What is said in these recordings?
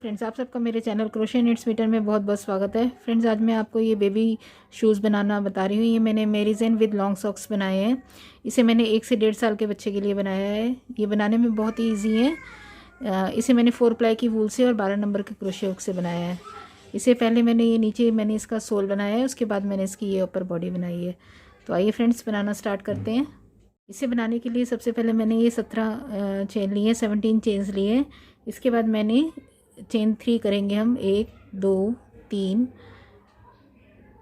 Friends, आप सबका मेरे चैनल क्रोशे नीड्स मीटर में बहुत बहुत स्वागत है। फ्रेंड्स, आज मैं आपको ये बेबी शूज़ बनाना बता रही हूँ। ये मैंने मेरीजेन विद लॉन्ग सॉक्स बनाए हैं। इसे मैंने 1 से 1.5 साल के बच्चे के लिए बनाया है। ये बनाने में बहुत ही ईजी है। इसे मैंने 4 प्लाई की वूल से और 12 नंबर के क्रोशे हुक से बनाया है। इससे पहले मैंने इसका सोल बनाया है, उसके बाद मैंने इसकी ये ऊपर बॉडी बनाई है। तो आइए फ्रेंड्स, बनाना स्टार्ट करते हैं। इसे बनाने के लिए सबसे पहले मैंने ये 17 चेन लिए, 17 चेन्स लिए। इसके बाद मैंने चेन 3 करेंगे हम, 1 2 3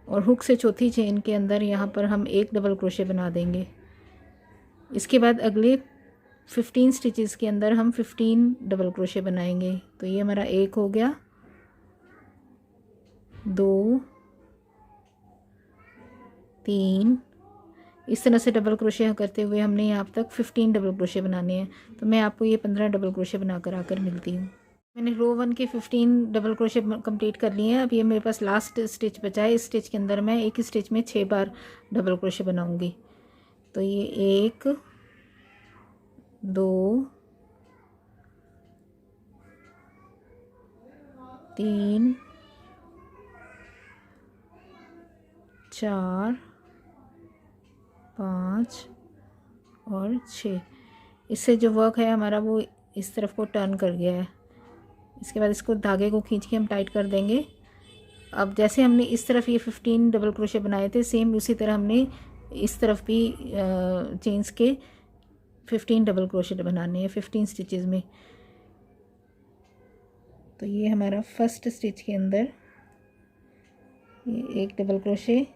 और हुक से चौथी चेन के अंदर यहाँ पर हम एक डबल क्रोशे बना देंगे। इसके बाद अगले 15 स्टिचेस के अंदर हम 15 डबल क्रोशे बनाएंगे। तो ये हमारा 1 हो गया, 2 3, इस तरह से डबल क्रोशे करते हुए हमने यहाँ तक 15 डबल क्रोशे बनाने हैं। तो मैं आपको ये 15 डबल क्रोशे बनाकर आकर मिलती हूँ। मैंने रो 1 के 15 डबल क्रोशे कंप्लीट कर लिए हैं। अब ये मेरे पास लास्ट स्टिच बचा है। इस स्टिच के अंदर मैं एक स्टिच में 6 बार डबल क्रोशे बनाऊंगी। तो ये 1 2 3 4 5 और 6। इससे जो वर्क है हमारा वो इस तरफ को टर्न कर गया है। इसके बाद इसको धागे को खींच के हम टाइट कर देंगे। अब जैसे हमने इस तरफ ये 15 डबल क्रोशे बनाए थे, सेम उसी तरह हमने इस तरफ भी चेन्स के 15 डबल क्रोशे बनाने हैं 15 स्टिचेस में। तो ये हमारा फर्स्ट स्टिच के अंदर ये एक डबल क्रोशे,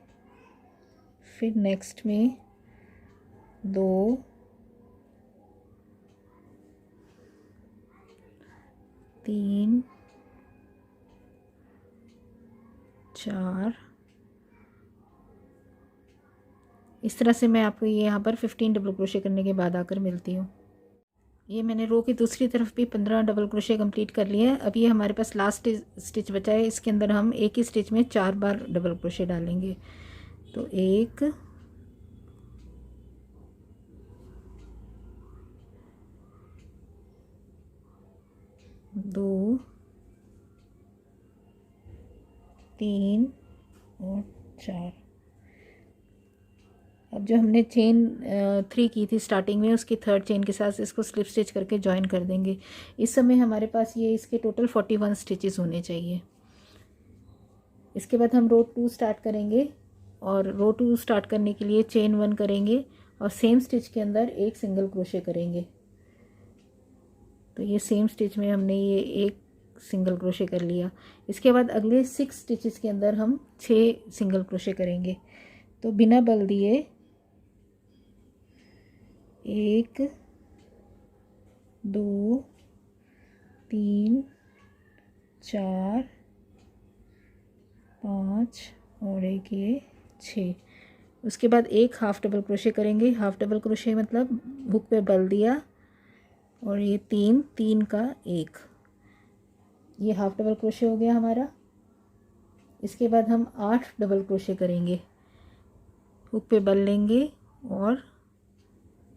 फिर नेक्स्ट में 2 3 4, इस तरह से मैं आपको ये यहाँ पर 15 डबल क्रोशे करने के बाद आकर मिलती हूँ। ये मैंने रो की दूसरी तरफ भी 15 डबल क्रोशे कंप्लीट कर लिए हैं। अब ये हमारे पास लास्ट स्टिच बचा है। इसके अंदर हम एक ही स्टिच में 4 बार डबल क्रोशे डालेंगे। तो 1 2 3 और 4। अब जो हमने चेन 3 की थी स्टार्टिंग में, उसकी थर्ड चेन के साथ इसको स्लिप स्टिच करके ज्वाइन कर देंगे। इस समय हमारे पास ये इसके टोटल 41 स्टिचेस होने चाहिए। इसके बाद हम रो 2 स्टार्ट करेंगे और रो 2 स्टार्ट करने के लिए चेन 1 करेंगे और सेम स्टिच के अंदर एक सिंगल क्रोशे करेंगे। तो ये सेम स्टिच में हमने ये एक सिंगल क्रोशे कर लिया। इसके बाद अगले 6 स्टिचेस के अंदर हम 6 सिंगल क्रोशे करेंगे। तो बिना बल दिए 1 2 3 4 5 और एक ये 6। उसके बाद एक हाफ डबल क्रोशे करेंगे। हाफ डबल क्रोशे मतलब हुक पे बल दिया और ये 3 3 का 1, ये हाफ डबल क्रोशे हो गया हमारा। इसके बाद हम 8 डबल क्रोशे करेंगे। हुक पे बल लेंगे और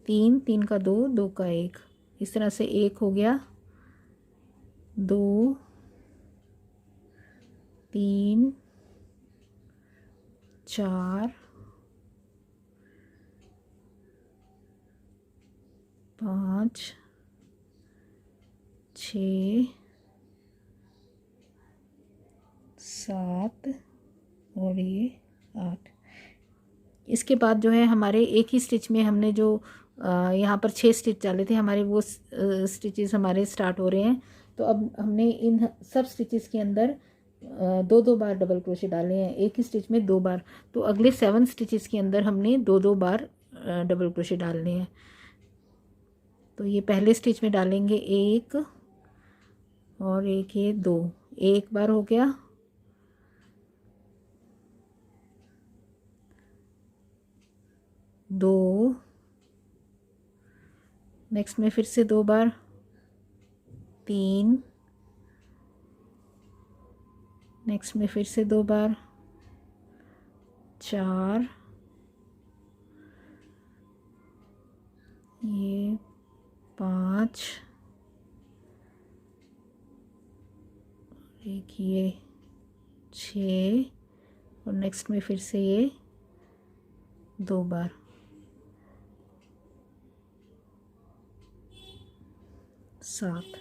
3 3 का 2 2 का 1, इस तरह से 1 हो गया, 2 3 4 5 6 7 और ये 8। इसके बाद जो है हमारे एक ही स्टिच में हमने जो यहाँ पर 6 स्टिच डाले थे हमारे, वो स्टिचेस हमारे स्टार्ट हो रहे हैं। तो अब हमने इन सब स्टिचेस के अंदर 2 बार डबल क्रोशे डाले हैं, एक ही स्टिच में 2 बार। तो अगले 7 स्टिचेस के अंदर हमने 2 बार डबल क्रोशे डालने हैं। तो ये पहले स्टिच में डालेंगे 1 और एक ये 2, एक बार हो गया, 2, नेक्स्ट में फिर से 2 बार, 3, नेक्स्ट में फिर से 2 बार, 4, ये 5, एक ये 6 और नेक्स्ट में फिर से ये 2 बार, 7।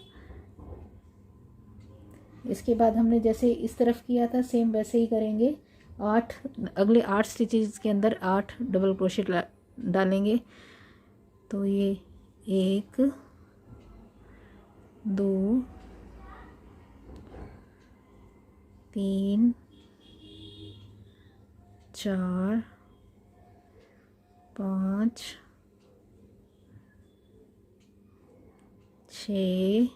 इसके बाद हमने जैसे इस तरफ किया था सेम वैसे ही करेंगे। 8 अगले 8 स्टिचेस के अंदर 8 डबल क्रोशेट डालेंगे। तो ये 1 2 3 4 5 6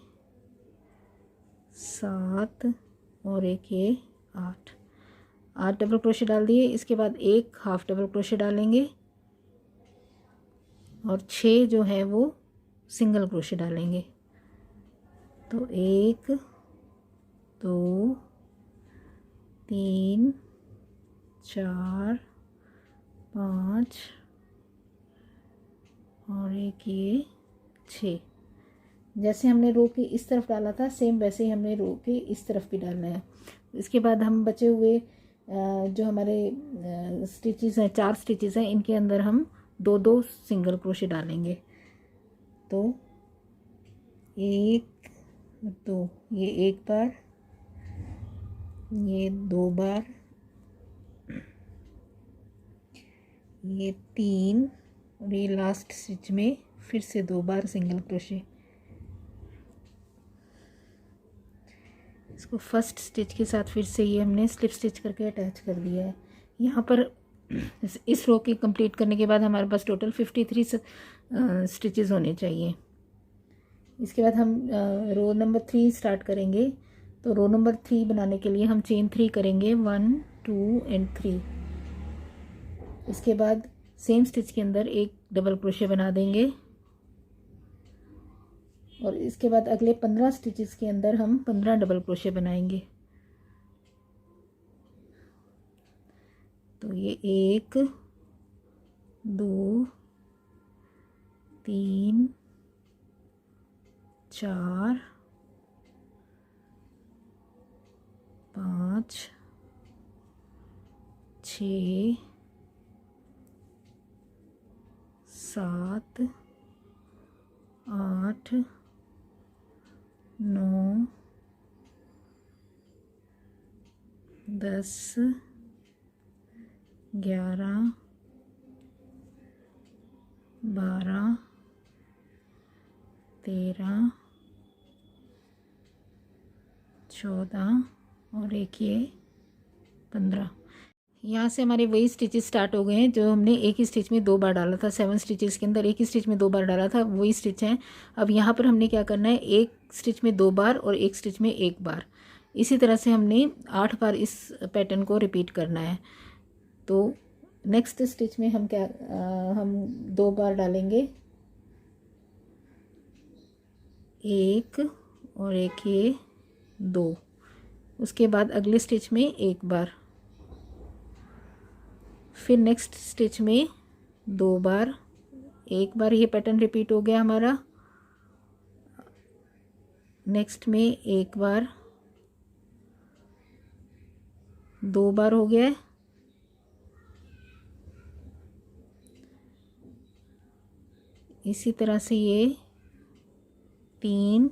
7 और एक ये 8 डबल क्रोशे डाल दिए। इसके बाद एक हाफ डबल क्रोशे डालेंगे और 6 जो है वो सिंगल क्रोशे डालेंगे। तो 1 2 3 4 5 और एक ये 6। जैसे हमने रो के इस तरफ डाला था सेम वैसे ही हमने रो के इस तरफ भी डालना है। इसके बाद हम बचे हुए जो हमारे स्टिचेस हैं, 4 स्टिचेस हैं, इनके अंदर हम 2 सिंगल क्रोशे डालेंगे। तो 1 2 ये 1 बार, ये 2 बार, ये 3 और ये लास्ट स्टिच में फिर से 2 बार सिंगल क्रोशे। इसको फर्स्ट स्टिच के साथ फिर से ये हमने स्लिप स्टिच करके अटैच कर दिया है। यहाँ पर इस रो के कंप्लीट करने के बाद हमारे पास टोटल 53 स्टिचेस होने चाहिए। इसके बाद हम रो नंबर 3 स्टार्ट करेंगे। तो रो नंबर 3 बनाने के लिए हम चेन 3 करेंगे, 1 2 एंड 3। इसके बाद सेम स्टिच के अंदर एक डबल क्रोशे बना देंगे और इसके बाद अगले 15 स्टिचेस के अंदर हम 15 डबल क्रोशे बनाएंगे। तो ये 1 2 3 4 5 6 7 8 9 10 11 12 13 14 और एक ये 15। यहाँ से हमारे वही स्टिचेस स्टार्ट हो गए हैं जो हमने एक ही स्टिच में 2 बार डाला था। 7 स्टिचेस के अंदर एक ही स्टिच में 2 बार डाला था, वही स्टिच हैं। अब यहाँ पर हमने क्या करना है, एक स्टिच में 2 बार और एक स्टिच में 1 बार। इसी तरह से हमने 8 बार इस पैटर्न को रिपीट करना है। तो नेक्स्ट स्टिच में हम हम 2 बार डालेंगे, 1 और एक ये 2। उसके बाद अगले स्टिच में 1 बार, फिर नेक्स्ट स्टिच में 2 बार, 1 बार। ये पैटर्न रिपीट हो गया हमारा। नेक्स्ट में 1 बार, 2 बार हो गया। इसी तरह से ये 3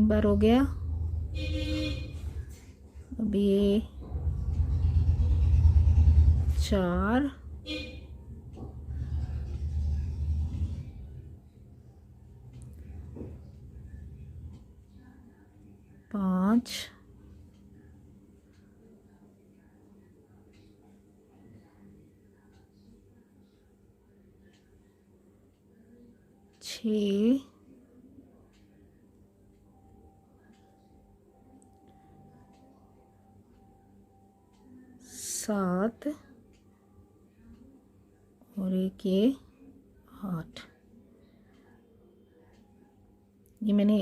बार हो गया। अब ये 4 5 6 7 और एक ये 8। ये मैंने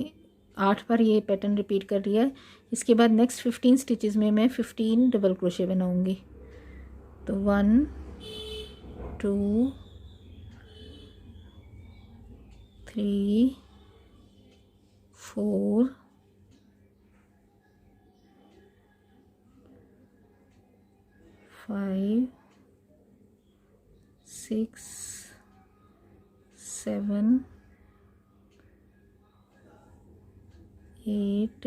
8 बार ये पैटर्न रिपीट कर लिया है। इसके बाद नेक्स्ट 15 स्टिचेस में मैं 15 डबल क्रोशे बनाऊंगी। तो 1 2 3 4 5 6 7 8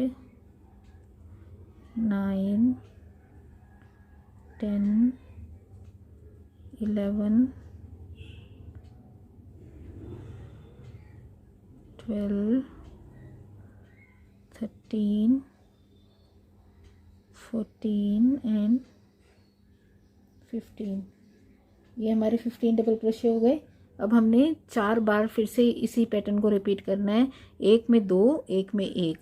9 10 11 12 13 14 एंड 15। ये हमारे 15 डबल क्रोशे हो गए। अब हमने 4 बार फिर से इसी पैटर्न को रिपीट करना है। एक में 2, एक में 1,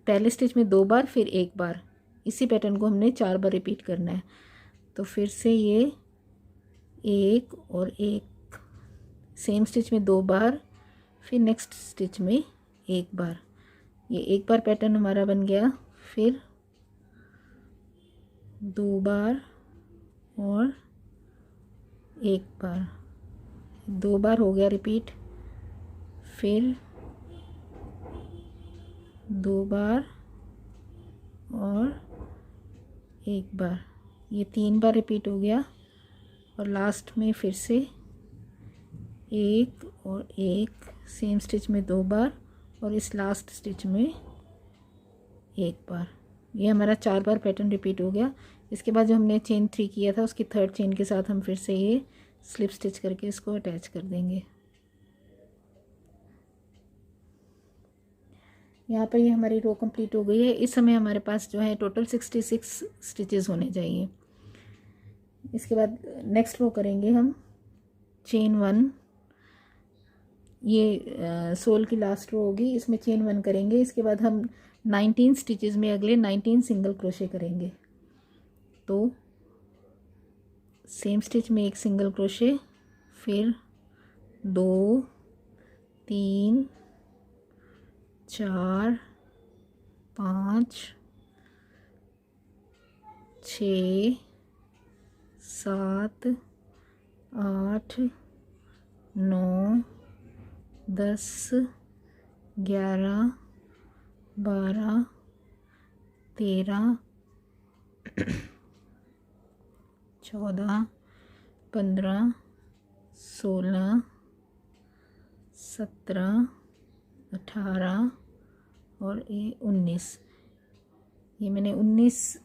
पहले स्टिच में 2 बार, फिर 1 बार। इसी पैटर्न को हमने 4 बार रिपीट करना है। तो फिर से ये 1 और 1, सेम स्टिच में 2 बार, फिर नेक्स्ट स्टिच में 1 बार। ये 1 बार पैटर्न हमारा बन गया। फिर 2 बार और 1 बार, 2 बार हो गया रिपीट। फिर 2 बार और 1 बार, ये 3 बार रिपीट हो गया। और लास्ट में फिर से 1 और 1, सेम स्टिच में 2 बार, और इस लास्ट स्टिच में 1 बार। ये हमारा 4 बार पैटर्न रिपीट हो गया। इसके बाद जो हमने चेन 3 किया था उसकी 3rd चेन के साथ हम फिर से ये स्लिप स्टिच करके इसको अटैच कर देंगे। यहाँ पर ये हमारी रो कंप्लीट हो गई है। इस समय हमारे पास जो है टोटल 66 स्टिचेस होने चाहिए। इसके बाद नेक्स्ट रो करेंगे हम चेन 1। ये सोल की लास्ट रो होगी, इसमें चेन 1 करेंगे। इसके बाद हम 19 स्टिचेस में अगले 19 सिंगल क्रोशे करेंगे। तो सेम स्टिच में 1 सिंगल क्रोशे, फिर 2 3 4 5 6 7 8 9 10 11 12 13 14 15 16 17 18 और ये 19। ये मैंने 19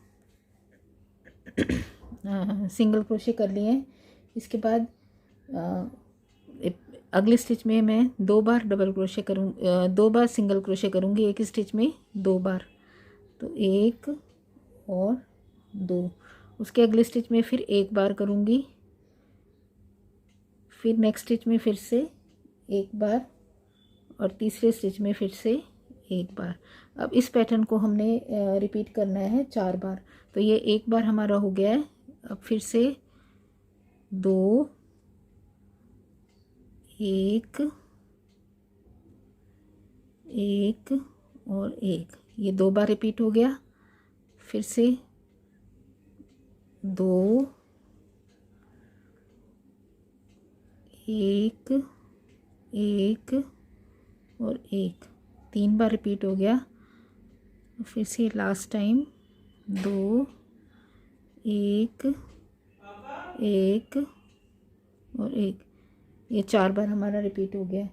सिंगल क्रोशे कर लिए हैं। इसके बाद अगले स्टिच में मैं 2 बार डबल क्रोशे करूँ, 2 बार सिंगल क्रोशे करूँगी एक स्टिच में 2 बार। तो 1 और 2, उसके अगले स्टिच में फिर 1 बार करूँगी, फिर नेक्स्ट स्टिच में फिर से 1 बार, और तीसरे स्टिच में फिर से 1 बार। अब इस पैटर्न को हमने रिपीट करना है 4 बार। तो ये 1 बार हमारा हो गया है। अब फिर से 2 1 1 और 1, ये 2 बार रिपीट हो गया। फिर से 2 1 1 और 1, 3 बार रिपीट हो गया। फिर से लास्ट टाइम 2 1 1 और 1, ये 4 बार हमारा रिपीट हो गया।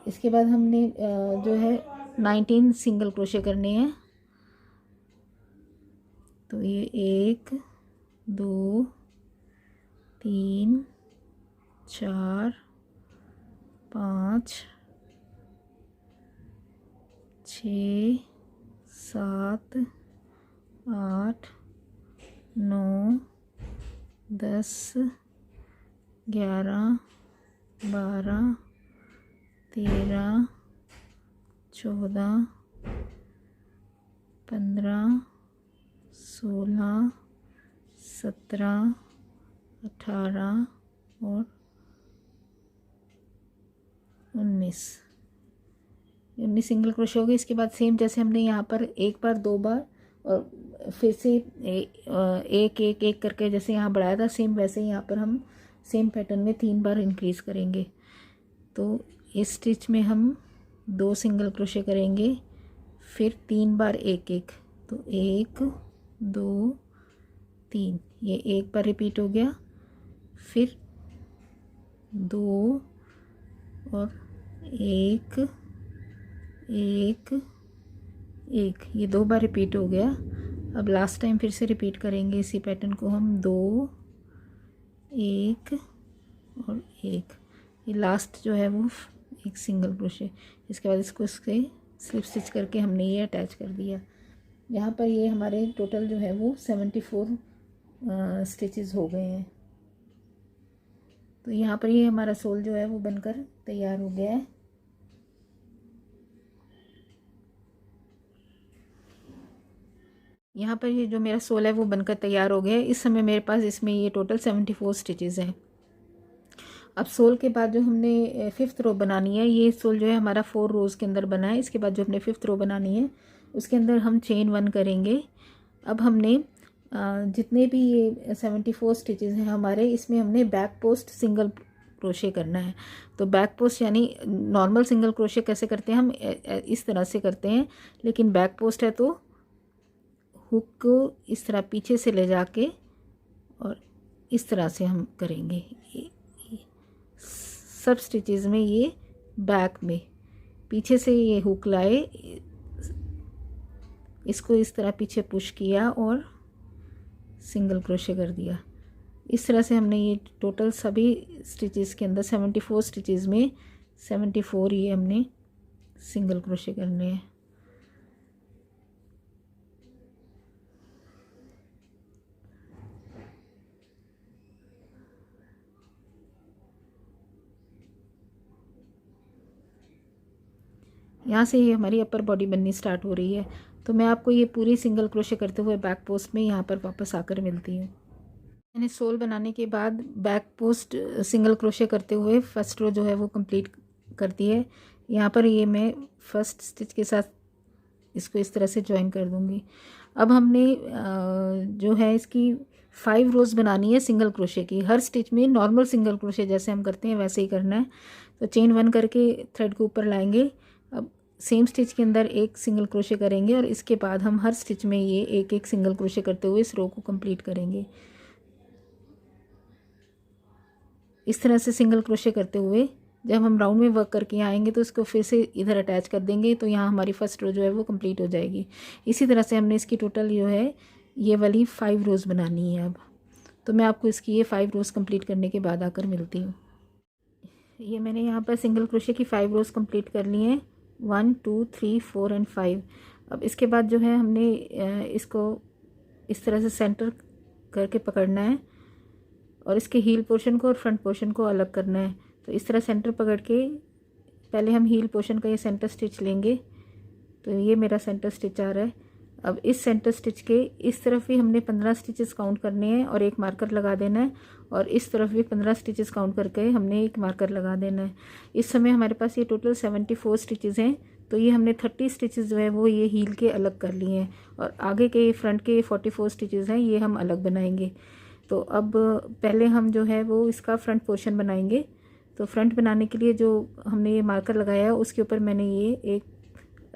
इसके बाद हमने जो है 19 सिंगल क्रोशे करने हैं। तो ये 1 2 3 4 5 6 7 8 9 10 11 12 13 14 15 16 17 18 और 19 सिंगल क्रोशे हो गए। इसके बाद सेम जैसे हमने यहाँ पर 1 बार 2 बार और फिर से एक एक एक करके जैसे यहाँ बढ़ाया था, सेम वैसे ही यहाँ पर हम सेम पैटर्न में 3 बार इंक्रीज़ करेंगे। तो इस स्टिच में हम 2 सिंगल क्रोशे करेंगे, फिर 3 बार 1 1, तो 1 2 3, ये एक बार रिपीट हो गया, फिर 2 और 1 1 1, ये 2 बार रिपीट हो गया। अब लास्ट टाइम फिर से रिपीट करेंगे इसी पैटर्न को हम, 2 1 और 1। ये लास्ट जो है वो एक सिंगल क्रोशे। इसके बाद इसको इसके स्लिप स्टिच करके हमने ये अटैच कर दिया। यहाँ पर ये हमारे टोटल जो है वो 74 स्टिचेस हो गए हैं। तो यहाँ पर ये हमारा सोल जो है वो बनकर तैयार हो गया है। यहाँ पर ये जो मेरा सोल है वो बनकर तैयार हो गया है। इस समय मेरे पास इसमें ये टोटल 74 स्टिचेस हैं। अब सोल के बाद जो हमने 5th रो बनानी है, ये सोल जो है हमारा 4 रोज़ के अंदर बना है। इसके बाद जो हमने 5th रो बनानी है उसके अंदर हम चेन 1 करेंगे। अब हमने जितने भी ये 74 स्टिचेस हैं हमारे, इसमें हमने बैक पोस्ट सिंगल क्रोशे करना है। तो बैक पोस्ट यानी नॉर्मल सिंगल क्रोशे कैसे करते हैं हम, इस तरह से करते हैं, लेकिन बैक पोस्ट है तो हुक को इस तरह पीछे से ले जाके और इस तरह से हम करेंगे। सब स्टिचेस में ये बैक में पीछे से ये हुक लाए, इसको इस तरह पीछे पुश किया और सिंगल क्रोशे कर दिया। इस तरह से हमने ये टोटल सभी स्टिचेस के अंदर 74 स्टिचेस में 74 ये हमने सिंगल क्रोशे करने हैं। यहाँ से ये हमारी अपर बॉडी बननी स्टार्ट हो रही है। तो मैं आपको ये पूरी सिंगल क्रोशे करते हुए बैक पोस्ट में यहाँ पर वापस आकर मिलती हूँ। मैंने सोल बनाने के बाद बैक पोस्ट सिंगल क्रोशे करते हुए फर्स्ट रो जो है वो कंप्लीट करती है। यहाँ पर ये मैं फर्स्ट स्टिच के साथ इसको इस तरह से ज्वाइन कर दूँगी। अब हमने जो है इसकी 5 रोज़ बनानी है सिंगल क्रोशे की। हर स्टिच में नॉर्मल सिंगल क्रोशे जैसे हम करते हैं वैसे ही करना है। तो चेन 1 करके थ्रेड को ऊपर लाएंगे। अब सेम स्टिच के अंदर एक सिंगल क्रोशे करेंगे और इसके बाद हम हर स्टिच में ये एक एक सिंगल क्रोशे करते हुए इस रो को कंप्लीट करेंगे। इस तरह से सिंगल क्रोशे करते हुए जब हम राउंड में वर्क करके आएंगे तो इसको फिर से इधर अटैच कर देंगे। तो यहाँ हमारी फर्स्ट रो जो है वो कंप्लीट हो जाएगी। इसी तरह से हमने इसकी टोटल जो है ये वाली 5 रोज़ बनानी है। अब तो मैं आपको इसकी ये 5 रोज़ कंप्लीट करने के बाद आकर मिलती हूँ। ये मैंने यहाँ पर सिंगल क्रोशे की 5 रोज़ कंप्लीट कर ली हैं, 1 2 3 4 एंड 5। अब इसके बाद जो है हमने इसको इस तरह से सेंटर करके पकड़ना है और इसके हील पोर्शन को और फ्रंट पोर्शन को अलग करना है। तो इस तरह सेंटर पकड़ के पहले हम हील पोर्शन का ये सेंटर स्टिच लेंगे। तो ये मेरा सेंटर स्टिच आ रहा है। अब इस सेंटर स्टिच के इस तरफ भी हमने 15 स्टिचेस काउंट करने हैं और एक मार्कर लगा देना है, और इस तरफ भी 15 स्टिचेस काउंट करके हमने एक मार्कर लगा देना है। इस समय हमारे पास ये टोटल 74 स्टिचेस हैं। तो ये हमने 30 स्टिचेस जो है वो ये हील के अलग कर लिए हैं, और आगे के फ्रंट के 44 स्टिचेस हैं ये हम अलग बनाएंगे। तो अब पहले हम जो है वो इसका फ्रंट पोर्शन बनाएंगे। तो फ्रंट बनाने के लिए जो हमने ये मार्कर लगाया है उसके ऊपर मैंने ये एक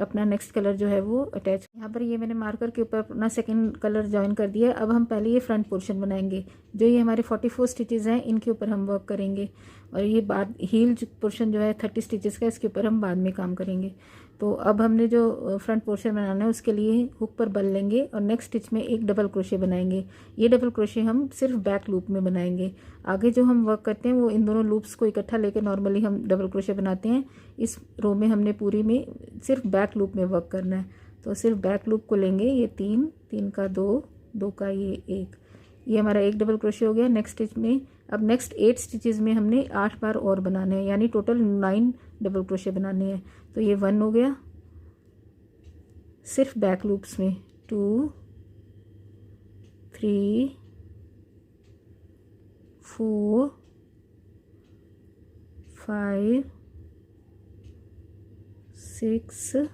अपना नेक्स्ट कलर जो है वो अटैच, यहाँ पर ये मैंने मार्कर के ऊपर अपना सेकंड कलर ज्वाइन कर दिया। अब हम पहले ये फ्रंट पोर्शन बनाएंगे। जो ये हमारे 44 स्टिचेस हैं इनके ऊपर हम वर्क करेंगे, और ये बाद हील पोर्शन जो है 30 स्टिचेस का, इसके ऊपर हम बाद में काम करेंगे। तो अब हमने जो फ्रंट पोर्शन बनाना है उसके लिए हुक पर बल लेंगे और नेक्स्ट स्टिच में एक डबल क्रोशे बनाएंगे। ये डबल क्रोशे हम सिर्फ बैक लूप में बनाएंगे। आगे जो हम वर्क करते हैं वो इन दोनों लूप्स को इकट्ठा लेकर नॉर्मली हम डबल क्रोशे बनाते हैं। इस रो में हमने पूरी में सिर्फ बैक लूप में वर्क करना है। तो सिर्फ बैक लूप को लेंगे, ये 3 3 का 2 2 का ये 1, ये हमारा एक डबल क्रोशे हो गया। नेक्स्ट स्टिच में अब नेक्स्ट 8 स्टिचेस में हमने 8 बार और बनाने हैं, यानी टोटल 9 डबल क्रोशे बनाने हैं। तो ये 1 हो गया सिर्फ बैक लूप्स में, 2 3 4 5 6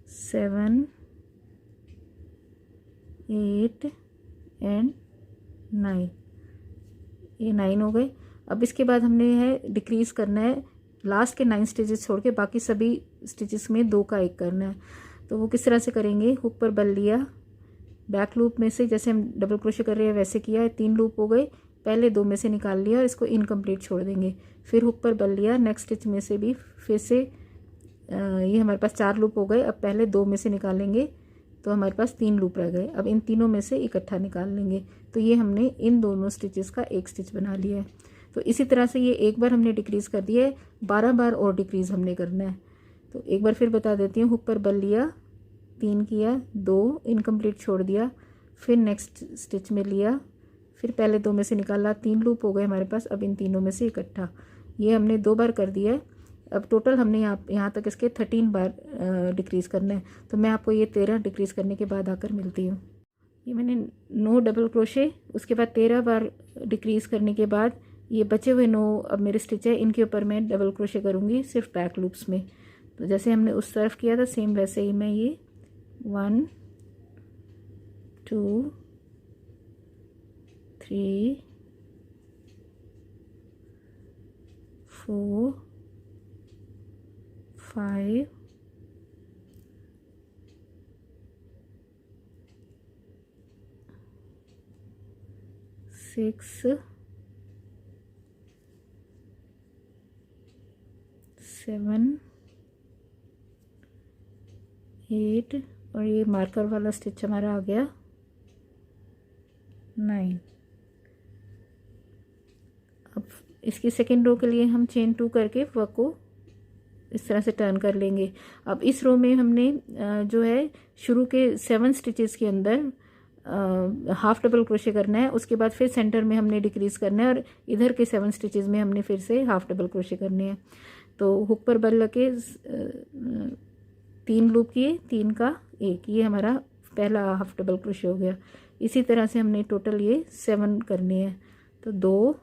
7 8 एंड 9, ये 9 हो गए। अब इसके बाद हमने है डिक्रीज़ करना है, लास्ट के 9 स्टिचेस छोड़ के बाकी सभी स्टिचेस में 2 का 1 करना है। तो वो किस तरह से करेंगे, हुक पर बल लिया, बैक लूप में से जैसे हम डबल क्रोशे कर रहे हैं वैसे किया है, 3 लूप हो गए, पहले 2 में से निकाल लिया और इसको इनकम्प्लीट छोड़ देंगे। फिर हुक पर बल लिया, नेक्स्ट स्टिच में से भी फिर से ये हमारे पास 4 लूप हो गए। अब पहले 2 में से निकालेंगे तो हमारे पास 3 लूप रह गए। अब इन तीनों में से इकट्ठा निकाल लेंगे। तो ये हमने इन दोनों स्टिचेस का एक स्टिच बना लिया है। तो इसी तरह से ये एक बार हमने डिक्रीज़ कर दिया है, 12 बार और डिक्रीज़ हमने करना है। तो एक बार फिर बता देती हूँ। हुक पर बल लिया, 3 किया, 2 इनकम्प्लीट छोड़ दिया, फिर नेक्स्ट स्टिच में लिया, फिर पहले 2 में से निकाला, 3 लूप हो गए हमारे पास। अब इन तीनों में से इकट्ठा, ये हमने 2 बार कर दिया है। अब टोटल हमने यहाँ तक इसके 13 बार डिक्रीज़ करना है। तो मैं आपको ये 13 डिक्रीज़ करने के बाद आकर मिलती हूँ। ये मैंने 9 डबल क्रोशे, उसके बाद 13 बार डिक्रीज़ करने के बाद ये बचे हुए 9 अब मेरे स्टिच है, इनके ऊपर मैं डबल क्रोशे करूँगी सिर्फ बैक लूप्स में। तो जैसे हमने उस तरफ किया था सेम वैसे ही मैं ये 1 2 3 4 5 6 7 8 और ये मार्कर वाला स्टिच हमारा आ गया 9। अब इसकी सेकेंड रो के लिए हम चेन 2 करके वर्क को इस तरह से टर्न कर लेंगे। अब इस रो में हमने जो है शुरू के 7 स्टिचेस के अंदर हाफ डबल क्रोशे करना है, उसके बाद फिर सेंटर में हमने डिक्रीज़ करना है और इधर के 7 स्टिचेस में हमने फिर से हाफ डबल क्रोशे करने हैं। तो हुक पर बल लगे 3 लूप किए, 3 का 1, ये हमारा पहला हाफ डबल क्रोशे हो गया। इसी तरह से हमने टोटल ये 7 करने हैं। तो 2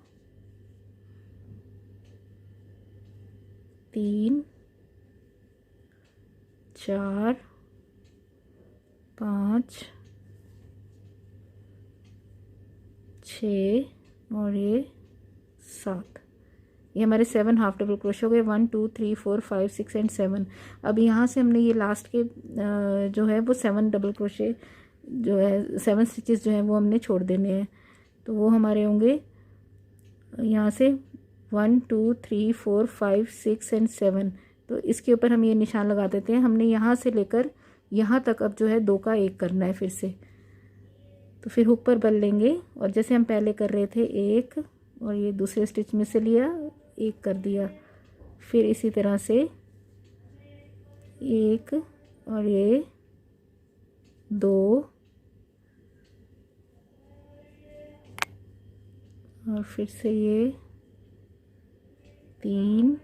3 4 5 6 और ये 7, ये हमारे 7 हाफ डबल क्रोशे हो गए। 1 2 3 4 5 6 एंड 7। अब यहाँ से हमने ये लास्ट के जो है वो 7 डबल क्रोशे जो है 7 स्टिचेस जो हैं वो हमने छोड़ देने हैं। तो वो हमारे होंगे यहाँ से 1 2 3 4 5 6 एंड 7। तो इसके ऊपर हम ये निशान लगा देते हैं। हमने यहाँ से लेकर यहाँ तक अब जो है 2 का 1 करना है फिर से। तो फिर हुक पर बल लेंगे और जैसे हम पहले कर रहे थे 1 और ये दूसरे स्टिच में से लिया 1 कर दिया, फिर इसी तरह से 1 और ये 2 और फिर से ये 3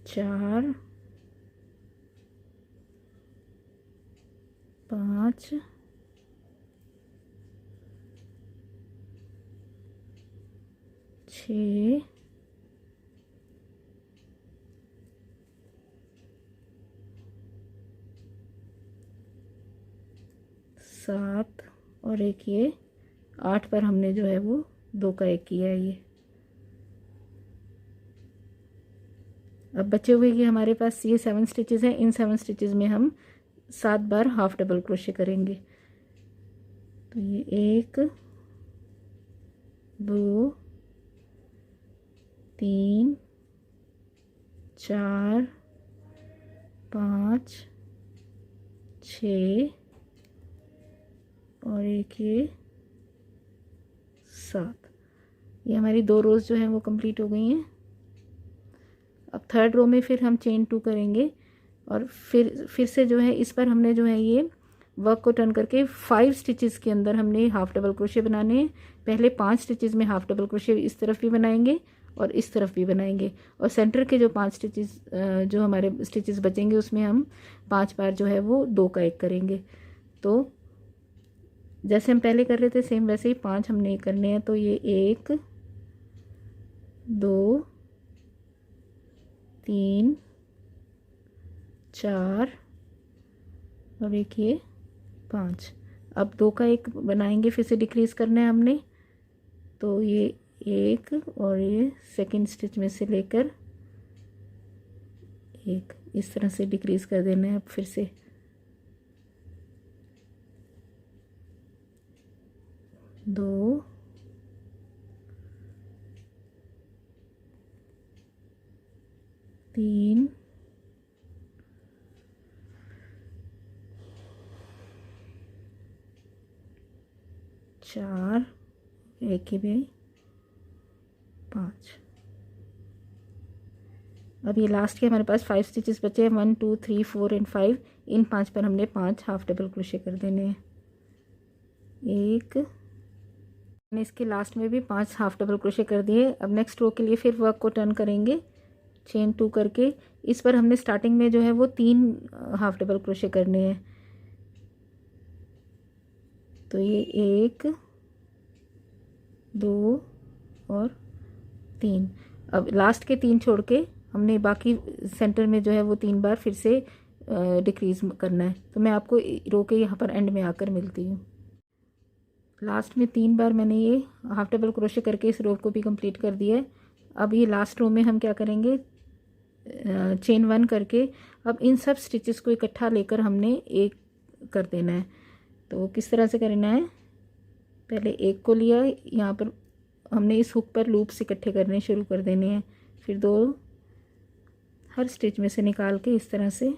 4 5 6 7 और एक ये 8 पर हमने जो है वो 2 का 1 किया है। ये अब बचे हुए ये हमारे पास ये 7 स्टिचेस हैं। इन 7 स्टिचेस में हम 7 बार हाफ डबल क्रोशे करेंगे। तो ये 1 2 3 4 5 6 और एक ये 7। ये हमारी 2 रोज़ जो हैं वो कंप्लीट हो गई हैं। अब थर्ड रो में फिर हम चेन 2 करेंगे और फिर से जो है इस पर हमने जो है ये वर्क को टर्न करके 5 स्टिचेस के अंदर हमने हाफ डबल क्रोशे बनाने हैं। पहले 5 स्टिचेस में हाफ डबल क्रोशे इस तरफ भी बनाएंगे और इस तरफ भी बनाएंगे और सेंटर के जो 5 स्टिचेस जो हमारे स्टिचेस बचेंगे उसमें हम 5 बार जो है वो 2 का 1 करेंगे। तो जैसे हम पहले कर रहे थे सेम वैसे ही 5 हमने करने हैं। तो ये 1 2 3 4 और एक ये 5। अब 2 का 1 बनाएंगे, फिर से डिक्रीज़ करना है हमने। तो ये 1 और ये सेकंड स्टिच में से लेकर एक, इस तरह से डिक्रीज़ कर देना है। अब फिर से 2, 3, 4, एक ही भी 5। अब ये लास्ट के हमारे पास 5 स्टिचेस बचे हैं, 1 2 3 4 एंड 5। इन 5 पर हमने 5 हाफ डबल क्रोशे कर देने हैं। एक, मैंने इसके लास्ट में भी 5 हाफ डबल क्रोशे कर दिए। अब नेक्स्ट रो के लिए फिर वर्क को टर्न करेंगे चेन 2 करके। इस पर हमने स्टार्टिंग में जो है वो 3 हाफ डबल क्रोशे करने हैं। तो ये 1 2 और 3। अब लास्ट के 3 छोड़ के हमने बाकी सेंटर में जो है वो 3 बार फिर से डिक्रीज़ करना है। तो मैं आपको रो के यहाँ पर एंड में आकर मिलती हूँ। लास्ट में 3 बार मैंने ये हाफ डबल क्रोशे करके इस रो को भी कंप्लीट कर दिया है। अब ये लास्ट रो में हम क्या करेंगे, चेन 1 करके अब इन सब स्टिचेस को इकट्ठा लेकर हमने एक कर देना है। तो किस तरह से करना है, पहले एक को लिया, यहाँ पर हमने इस हुक पर लूप्स इकट्ठे करने शुरू कर देने हैं। फिर 2 हर स्टिच में से निकाल के इस तरह से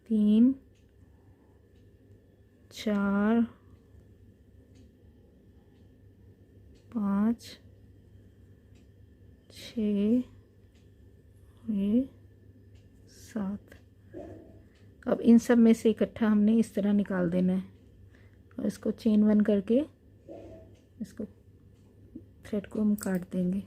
3 4 5 6 7। अब इन सब में से इकट्ठा हमने इस तरह निकाल देना है और इसको चेन 1 करके इसको थ्रेड को हम काट देंगे।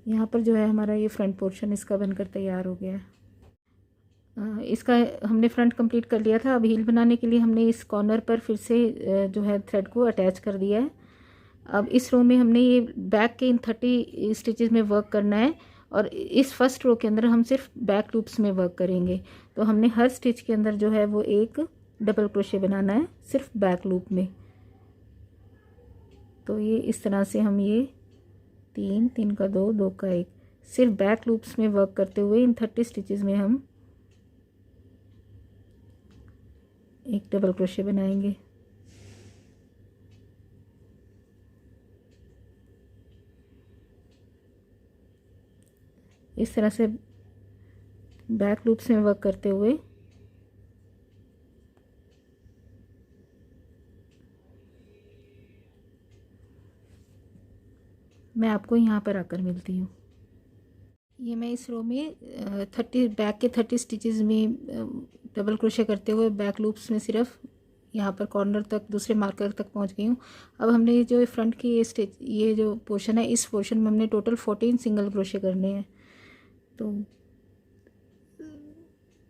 यहाँ पर जो है हमारा ये फ्रंट पोर्शन इसका बनकर तैयार हो गया है। इसका हमने फ्रंट कंप्लीट कर लिया था। अब हील बनाने के लिए हमने इस कॉर्नर पर फिर से जो है थ्रेड को अटैच कर दिया है। अब इस रो में हमने ये बैक के इन 30 स्टिचेस में वर्क करना है और इस फर्स्ट रो के अंदर हम सिर्फ बैक लूप्स में वर्क करेंगे। तो हमने हर स्टिच के अंदर जो है वो एक डबल क्रोशे बनाना है सिर्फ बैक लूप में। तो ये इस तरह से हम ये 3 3 का 2 2 का 1 सिर्फ बैक लूप्स में वर्क करते हुए इन 30 स्टिचेस में हम एक डबल क्रोशे बनाएंगे। इस तरह से बैक लूप्स में वर्क करते हुए मैं आपको यहाँ पर आकर मिलती हूँ। ये मैं इस रो में 30 बैक के 30 स्टिचेस में डबल क्रोशे करते हुए बैक लूप्स में सिर्फ यहाँ पर कॉर्नर तक दूसरे मार्कर तक पहुँच गई हूँ। अब हमने ये जो फ्रंट की ये स्टिच ये जो पोर्शन है इस पोर्शन में हमने टोटल 14 सिंगल क्रोशे करने हैं। तो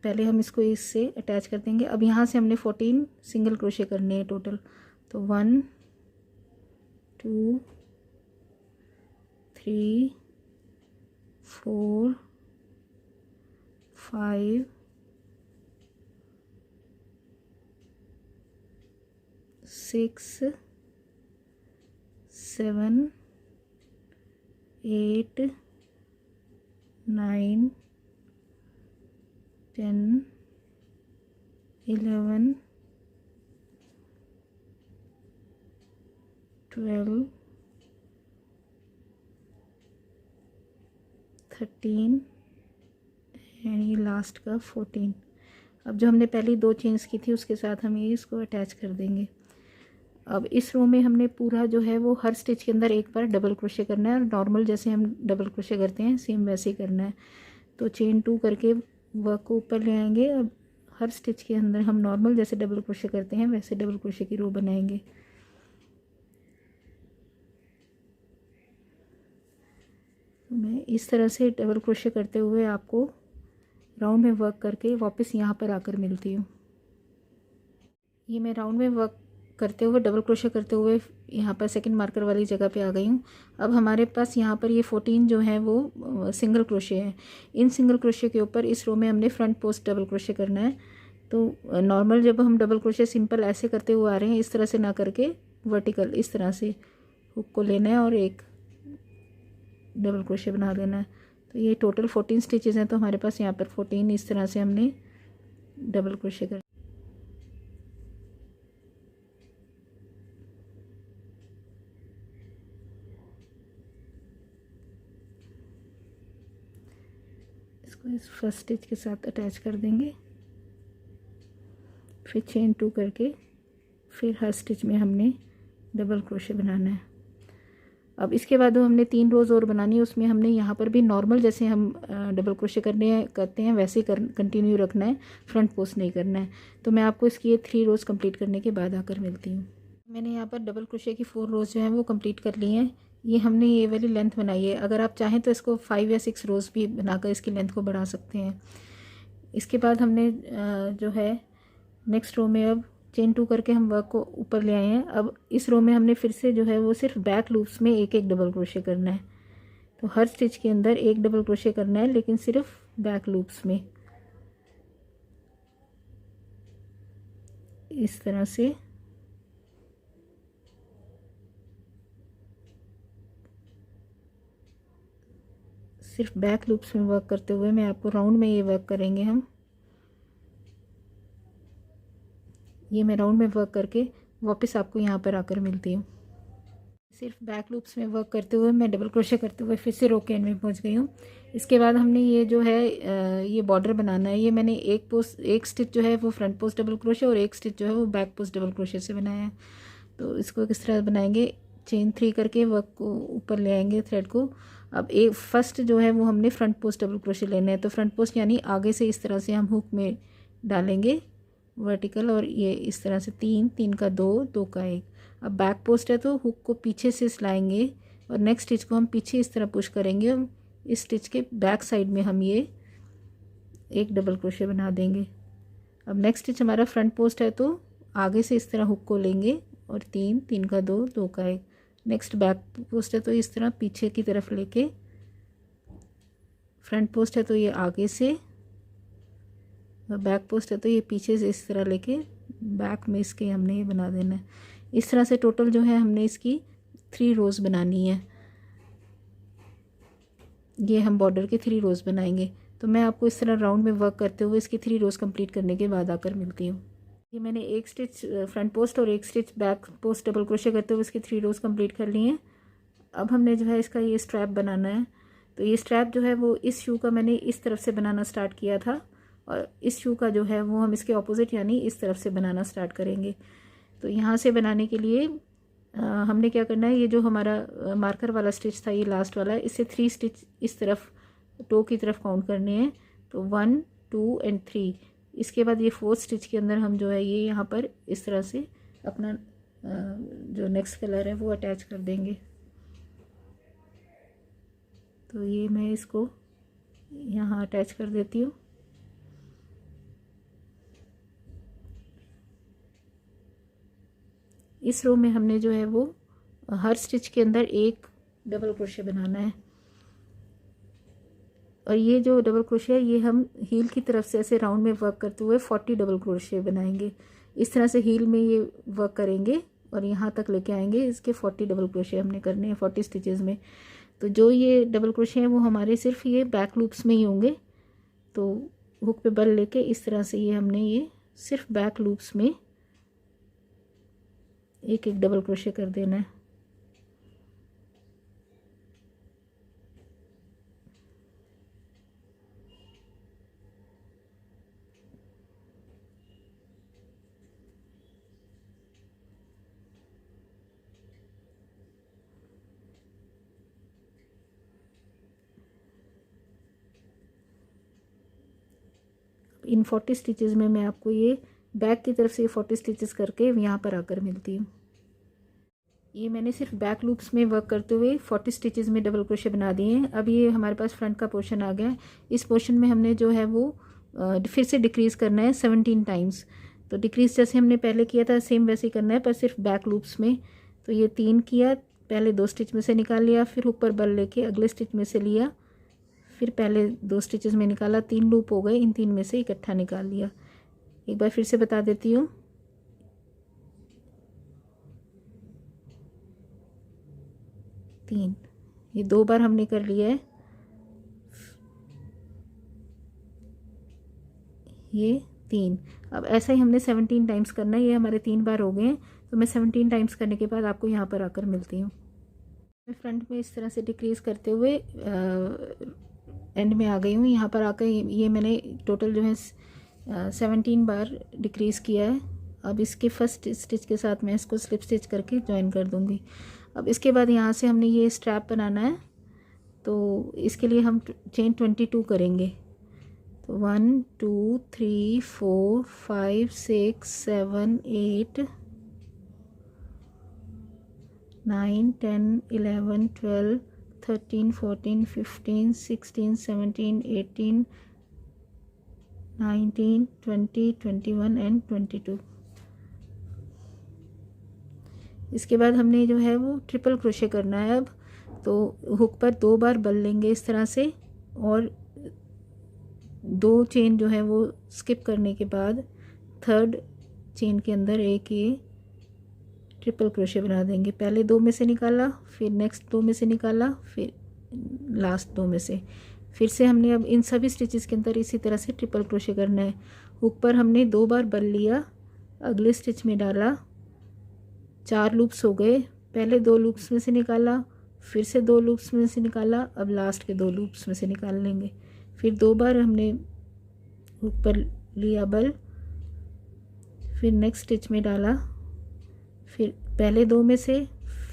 पहले हम इसको इससे अटैच कर देंगे। अब यहाँ से हमने 14 सिंगल क्रोशे करने हैं टोटल। तो 1 2 3 4 5 6 7 8 9 10 11 12 13 एंड ये लास्ट का 14। अब जो हमने पहली 2 चेन्स की थी उसके साथ हम ये इसको अटैच कर देंगे। अब इस रो में हमने पूरा जो है वो हर स्टिच के अंदर एक बार डबल क्रोशे करना है और नॉर्मल जैसे हम डबल क्रोशे करते हैं सेम वैसे ही करना है। तो चेन 2 करके वर्क को ऊपर ले आएंगे। अब हर स्टिच के अंदर हम नॉर्मल जैसे डबल क्रोशे करते हैं वैसे डबल क्रोशे की रो बनाएंगे। तो मैं इस तरह से डबल क्रोशे करते हुए आपको राउंड में वर्क करके वापस यहाँ पर आकर मिलती हूँ। ये मैं राउंड में वर्क करते हुए डबल क्रोशे करते हुए यहाँ पर सेकंड मार्कर वाली जगह पे आ गई हूँ। अब हमारे पास यहाँ पर ये 14 जो है वो सिंगल क्रोशे हैं। इन सिंगल क्रोशे के ऊपर इस रो में हमने फ्रंट पोस्ट डबल क्रोशे करना है। तो नॉर्मल जब हम डबल क्रोशे सिंपल ऐसे करते हुए आ रहे हैं इस तरह से ना करके वर्टिकल इस तरह से हुक को लेना है और एक डबल क्रोशे बना देना है। तो ये टोटल 14 स्टिचेस हैं, तो हमारे पास यहाँ पर 14 इस तरह से हमने डबल क्रोशे कर। इसको इस फर्स्ट स्टिच के साथ अटैच कर देंगे, फिर चेन 2 करके फिर हर स्टिच में हमने डबल क्रोशे बनाना है। अब इसके बाद हमने 3 रोज़ और बनानी है, उसमें हमने यहाँ पर भी नॉर्मल जैसे हम डबल क्रोशे करते हैं वैसे ही कंटिन्यू रखना है, फ्रंट पोस्ट नहीं करना है। तो मैं आपको इसकी ये 3 रोज़ कंप्लीट करने के बाद आकर मिलती हूँ। मैंने यहाँ पर डबल क्रोशे की 4 रोज़ जो हैं वो कंप्लीट कर ली हैं। ये हमने ये वाली लेंथ बनाई है, अगर आप चाहें तो इसको 5 या 6 रोज़ भी बनाकर इसकी लेंथ को बढ़ा सकते हैं। इसके बाद हमने जो है नेक्स्ट रो में अब चेन 2 करके हम वर्क को ऊपर ले आए हैं। अब इस रो में हमने फिर से जो है वो सिर्फ बैक लूप्स में एक एक डबल क्रोशे करना है। तो हर स्टिच के अंदर एक डबल क्रोशे करना है, लेकिन सिर्फ बैक लूप्स में, इस तरह से। सिर्फ बैक लूप्स में वर्क करते हुए मैं आपको राउंड में ये वर्क करेंगे हम। ये मैं राउंड में वर्क करके वापस आपको यहाँ पर आकर मिलती हूँ। सिर्फ बैक लूप्स में वर्क करते हुए मैं डबल क्रोशे करते हुए फिर से रो के एंड में पहुँच गई हूँ। इसके बाद हमने ये जो है ये बॉर्डर बनाना है। ये मैंने एक स्टिच जो है वो फ्रंट पोस्ट डबल क्रोशे और एक स्टिच जो है वो बैक पोस्ट डबल क्रोशे से बनाया है। तो इसको किस तरह बनाएंगे, चेन 3 करके वर्क को ऊपर ले आएंगे थ्रेड को। अब एक फर्स्ट जो है वो हमने फ्रंट पोस्ट डबल क्रोशे लेना है। तो फ्रंट पोस्ट यानी आगे से इस तरह से हम हुक में डालेंगे वर्टिकल, और ये इस तरह से 3 3 का 2 2 का 1। अब बैक पोस्ट है तो हुक को पीछे से सिलाएंगे और नेक्स्ट स्टिच को हम पीछे इस तरह पुश करेंगे और इस स्टिच के बैक साइड में हम ये एक डबल क्रोशे बना देंगे। अब नेक्स्ट स्टिच हमारा फ्रंट पोस्ट है तो आगे से इस तरह हुक को लेंगे और 3 3 का 2 2 का 1। नेक्स्ट बैक पोस्ट है तो इस तरह पीछे की तरफ लेके, फ्रंट पोस्ट है तो ये आगे से, और बैक पोस्ट है तो ये पीछे से इस तरह लेके बैक में इसके हमने ये बना देना है। इस तरह से टोटल जो है हमने इसकी 3 रोज़ बनानी है। ये हम बॉर्डर के 3 रोज़ बनाएंगे। तो मैं आपको इस तरह राउंड में वर्क करते हुए इसकी 3 रोज़ कंप्लीट करने के बाद आकर मिलती हूँ। ये मैंने एक स्टिच फ्रंट पोस्ट और एक stitch back post double crochet करते हुए इसकी 3 रोज़ कंप्लीट कर ली हैं। अब हमने जो है इसका ये स्ट्रैप बनाना है। तो ये स्ट्रैप जो है वो इस शू का मैंने इस तरफ से बनाना स्टार्ट किया था, और इस शू का जो है वो हम इसके ऑपोजिट यानी इस तरफ से बनाना स्टार्ट करेंगे। तो यहाँ से बनाने के लिए हमने क्या करना है, ये जो हमारा मार्कर वाला स्टिच था ये लास्ट वाला, इससे 3 स्टिच इस तरफ टो की तरफ काउंट करने हैं। तो 1 2 एंड 3। इसके बाद ये 4th स्टिच के अंदर हम जो है ये यहाँ पर इस तरह से अपना जो नेक्स्ट कलर है वो अटैच कर देंगे। तो ये मैं इसको यहाँ अटैच कर देती हूँ। इस रो में हमने जो है वो हर स्टिच के अंदर एक डबल क्रोशे बनाना है, और ये जो डबल क्रोशे है ये हम हील की तरफ से ऐसे राउंड में वर्क करते हुए 40 डबल क्रोशे बनाएंगे। इस तरह से हील में ये वर्क करेंगे और यहाँ तक लेके आएंगे। इसके 40 डबल क्रोशे हमने करने हैं 40 स्टिचेस में। तो जो ये डबल क्रोशे हैं वो हमारे सिर्फ ये बैक लूप्स में ही होंगे। तो हुक पे बल लेके इस तरह से ये हमने ये सिर्फ बैक लूप्स में एक एक डबल क्रोशे कर देना है। इन 40 स्टिचेस में मैं आपको ये बैक की तरफ से ये 40 स्टिचेस करके यहाँ पर आकर मिलती हूँ। ये मैंने सिर्फ बैक लूप्स में वर्क करते हुए 40 स्टिचेस में डबल क्रोशे बना दिए हैं। अब ये हमारे पास फ्रंट का पोर्शन आ गया है। इस पोर्शन में हमने जो है वो फिर से डिक्रीज़ करना है 17 टाइम्स। तो डिक्रीज़ जैसे हमने पहले किया था सेम वैसे ही करना है, पर सिर्फ बैक लूप्स में। तो ये 3 किया, पहले 2 स्टिच में से निकाल लिया, फिर ऊपर बल लेके अगले स्टिच में से लिया, फिर पहले 2 स्टिचेस में निकाला, 3 लूप हो गए, इन 3 में से इकट्ठा निकाल लिया। एक बार फिर से बता देती हूँ। 3 ये 2 बार हमने कर लिया है। ये 3। अब ऐसा ही हमने 17 टाइम्स करना है। ये हमारे 3 बार हो गए हैं, तो मैं 17 टाइम्स करने के बाद आपको यहाँ पर आकर मिलती हूँ। मैं फ्रंट में इस तरह से डिक्रीज़ करते हुए एंड में आ गई हूँ। यहाँ पर आकर ये मैंने टोटल जो है 17 बार डिक्रीज़ किया है। अब इसके फर्स्ट स्टिच के साथ मैं इसको स्लिप स्टिच करके जॉइन कर दूँगी। अब इसके बाद यहाँ से हमने ये स्ट्रैप बनाना है, तो इसके लिए हम चेन 22 करेंगे। तो 1 2 3 4 5 6 7 8 9 10 11 12 13 14 15 16 17 18 19 20 21 एंड 22। इसके बाद हमने जो है वो ट्रिपल क्रोशे करना है। अब तो हुक पर 2 बार बल लेंगे इस तरह से, और 2 चेन जो है वो स्किप करने के बाद थर्ड चेन के अंदर एक ये ट्रिपल क्रोशे बना देंगे। पहले 2 में से निकाला, फिर नेक्स्ट 2 में से निकाला, फिर लास्ट 2 में से। फिर से हमने अब इन सभी स्टिचेस के अंदर इसी तरह से ट्रिपल क्रोशे करना है। हुक पर हमने 2 बार बल लिया, अगले स्टिच में डाला, 4 लूप्स हो गए। पहले 2 लूप्स में से निकाला, फिर से 2 लूप्स में से निकाला, अब लास्ट के 2 लूप्स में से निकाल लेंगे। फिर 2 बार हमने हुक पर लिया बल, फिर नेक्स्ट स्टिच में डाला, फिर पहले 2 में से,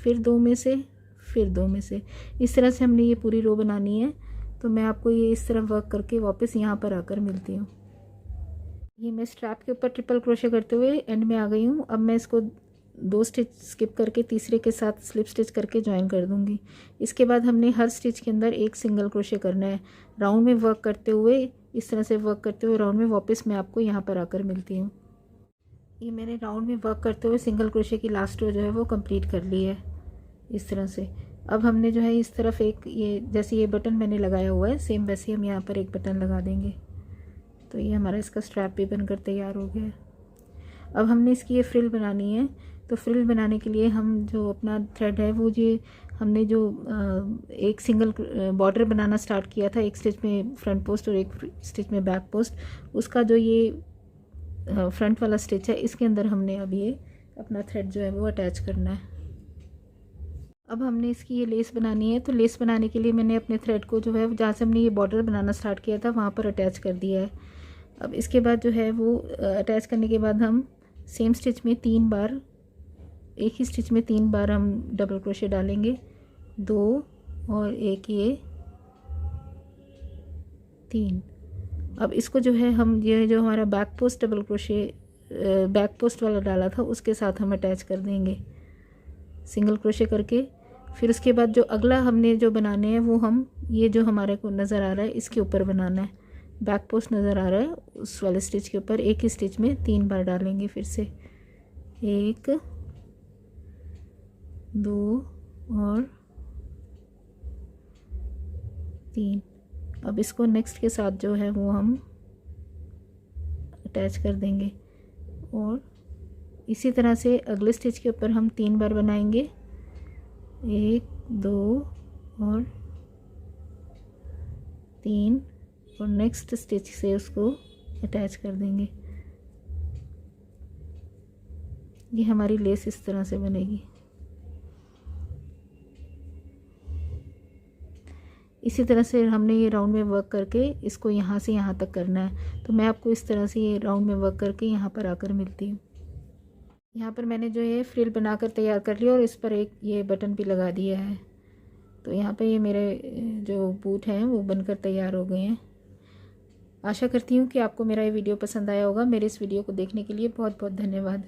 फिर 2 में से, फिर 2 में से। इस तरह से हमने ये पूरी रो बनानी है। तो मैं आपको ये इस तरह वर्क करके वापस यहाँ पर आकर मिलती हूँ। ये मैं स्ट्रैप के ऊपर ट्रिपल क्रोशे करते हुए एंड में आ गई हूँ। अब मैं इसको 2 स्टिच स्किप करके तीसरे के साथ स्लिप स्टिच करके ज्वाइन कर दूँगी। इसके बाद हमने हर स्टिच के अंदर एक सिंगल क्रोशे करना है। राउंड में वर्क करते हुए, इस तरह से वर्क करते हुए राउंड में वापस मैं आपको यहाँ पर आकर मिलती हूँ। ये मैंने राउंड में वर्क करते हुए सिंगल क्रोशे की लास्ट रो जो है वो कंप्लीट कर ली है इस तरह से। अब हमने जो है इस तरफ एक ये जैसे ये बटन मैंने लगाया हुआ है, सेम वैसे ही हम यहाँ पर एक बटन लगा देंगे। तो ये हमारा इसका स्ट्रैप भी बनकर तैयार हो गया है। अब हमने इसकी ये फ्रिल बनानी है। तो फ्रिल बनाने के लिए हम जो अपना थ्रेड है वो ये हमने जो एक सिंगल बॉर्डर बनाना स्टार्ट किया था, एक स्टिच में फ्रंट पोस्ट और एक स्टिच में बैक पोस्ट, उसका जो ये फ्रंट वाला स्टिच है इसके अंदर हमने अब ये अपना थ्रेड जो है वो अटैच करना है। अब हमने इसकी ये लेस बनानी है। तो लेस बनाने के लिए मैंने अपने थ्रेड को जो है जहाँ से हमने ये बॉर्डर बनाना स्टार्ट किया था वहाँ पर अटैच कर दिया है। अब इसके बाद जो है वो अटैच करने के बाद हम सेम स्टिच में 3 बार, एक ही स्टिच में 3 बार हम डबल क्रोशे डालेंगे, 2 और एक ये 3। अब इसको जो है हम ये जो हमारा back post double crochet back post वाला डाला था उसके साथ हम अटैच कर देंगे सिंगल क्रोशे करके। फिर उसके बाद जो अगला हमने जो बनाने हैं वो हम ये जो हमारे को नज़र आ रहा है इसके ऊपर बनाना है। बैक पोस्ट नज़र आ रहा है उस वाले स्टिच के ऊपर एक ही स्टिच में 3 बार डालेंगे। फिर से 1 2 और 3। अब इसको नेक्स्ट के साथ जो है वो हम अटैच कर देंगे और इसी तरह से अगले स्टिच के ऊपर हम 3 बार बनाएंगे, 1 2 और 3, और नेक्स्ट स्टिच से उसको अटैच कर देंगे। ये हमारी लेस इस तरह से बनेगी। इसी तरह से हमने ये राउंड में वर्क करके इसको यहाँ से यहाँ तक करना है। तो मैं आपको इस तरह से ये राउंड में वर्क करके यहाँ पर आकर मिलती हूँ। यहाँ पर मैंने जो ये फ्रिल बनाकर तैयार कर लिया और इस पर एक ये बटन भी लगा दिया है। तो यहाँ पे ये मेरे जो बूट हैं वो बनकर तैयार हो गए हैं। आशा करती हूँ कि आपको मेरा ये वीडियो पसंद आया होगा। मेरे इस वीडियो को देखने के लिए बहुत बहुत धन्यवाद।